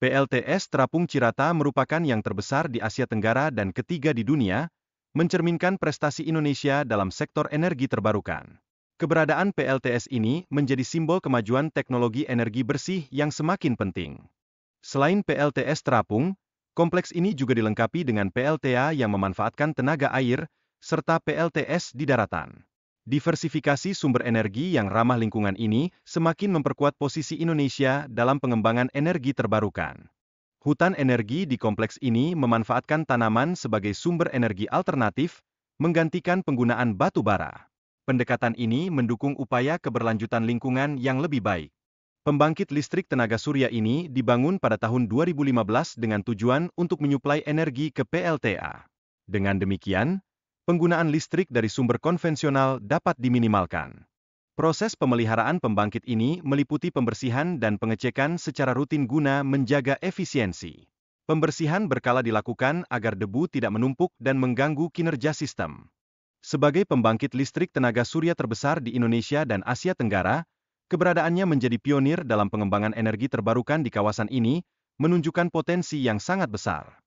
PLTS Terapung Cirata merupakan yang terbesar di Asia Tenggara dan ketiga di dunia, mencerminkan prestasi Indonesia dalam sektor energi terbarukan. Keberadaan PLTS ini menjadi simbol kemajuan teknologi energi bersih yang semakin penting. Selain PLTS Terapung, kompleks ini juga dilengkapi dengan PLTA yang memanfaatkan tenaga air, serta PLTS di daratan. Diversifikasi sumber energi yang ramah lingkungan ini semakin memperkuat posisi Indonesia dalam pengembangan energi terbarukan. Hutan energi di kompleks ini memanfaatkan tanaman sebagai sumber energi alternatif, menggantikan penggunaan batu bara. Pendekatan ini mendukung upaya keberlanjutan lingkungan yang lebih baik. Pembangkit listrik tenaga surya ini dibangun pada tahun 2015 dengan tujuan untuk menyuplai energi ke PLTA. Dengan demikian, penggunaan listrik dari sumber konvensional dapat diminimalkan. Proses pemeliharaan pembangkit ini meliputi pembersihan dan pengecekan secara rutin guna menjaga efisiensi. Pembersihan berkala dilakukan agar debu tidak menumpuk dan mengganggu kinerja sistem. Sebagai pembangkit listrik tenaga surya terbesar di Indonesia dan Asia Tenggara, keberadaannya menjadi pionir dalam pengembangan energi terbarukan di kawasan ini, menunjukkan potensi yang sangat besar.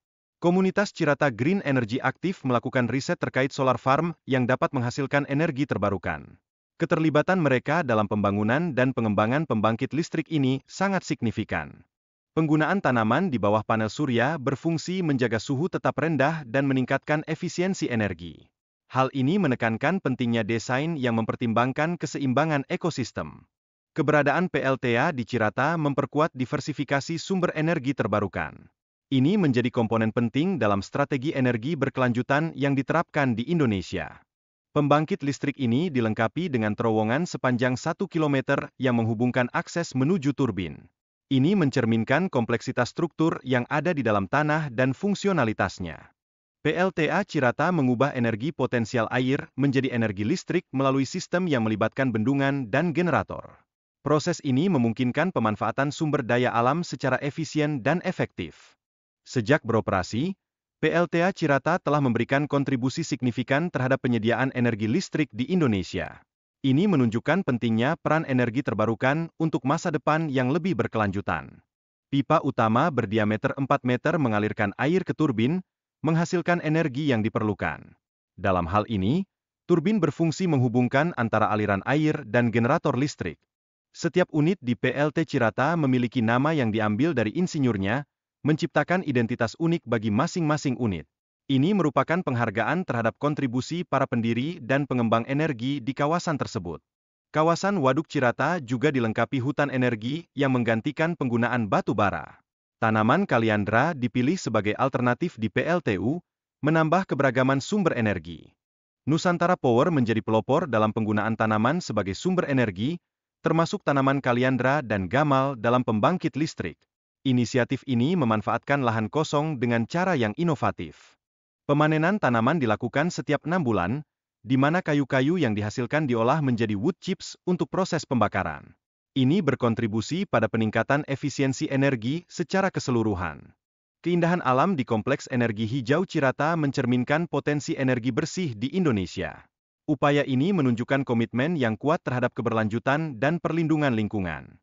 Komunitas Cirata Green Energy aktif melakukan riset terkait solar farm yang dapat menghasilkan energi terbarukan. Keterlibatan mereka dalam pembangunan dan pengembangan pembangkit listrik ini sangat signifikan. Penggunaan tanaman di bawah panel surya berfungsi menjaga suhu tetap rendah dan meningkatkan efisiensi energi. Hal ini menekankan pentingnya desain yang mempertimbangkan keseimbangan ekosistem. Keberadaan PLTA di Cirata memperkuat diversifikasi sumber energi terbarukan. Ini menjadi komponen penting dalam strategi energi berkelanjutan yang diterapkan di Indonesia. Pembangkit listrik ini dilengkapi dengan terowongan sepanjang 1 km yang menghubungkan akses menuju turbin. Ini mencerminkan kompleksitas struktur yang ada di dalam tanah dan fungsionalitasnya. PLTA Cirata mengubah energi potensial air menjadi energi listrik melalui sistem yang melibatkan bendungan dan generator. Proses ini memungkinkan pemanfaatan sumber daya alam secara efisien dan efektif. Sejak beroperasi, PLTA Cirata telah memberikan kontribusi signifikan terhadap penyediaan energi listrik di Indonesia. Ini menunjukkan pentingnya peran energi terbarukan untuk masa depan yang lebih berkelanjutan. Pipa utama berdiameter 4 meter mengalirkan air ke turbin, menghasilkan energi yang diperlukan. Dalam hal ini, turbin berfungsi menghubungkan antara aliran air dan generator listrik. Setiap unit di PLT Cirata memiliki nama yang diambil dari insinyurnya, menciptakan identitas unik bagi masing-masing unit. Ini merupakan penghargaan terhadap kontribusi para pendiri dan pengembang energi di kawasan tersebut. Kawasan Waduk Cirata juga dilengkapi hutan energi yang menggantikan penggunaan batu bara. Tanaman kaliandra dipilih sebagai alternatif di PLTU, menambah keberagaman sumber energi. Nusantara Power menjadi pelopor dalam penggunaan tanaman sebagai sumber energi, termasuk tanaman kaliandra dan gamal dalam pembangkit listrik. Inisiatif ini memanfaatkan lahan kosong dengan cara yang inovatif. Pemanenan tanaman dilakukan setiap 6 bulan, di mana kayu-kayu yang dihasilkan diolah menjadi wood chips untuk proses pembakaran. Ini berkontribusi pada peningkatan efisiensi energi secara keseluruhan. Keindahan alam di Kompleks Energi Hijau Cirata mencerminkan potensi energi bersih di Indonesia. Upaya ini menunjukkan komitmen yang kuat terhadap keberlanjutan dan perlindungan lingkungan.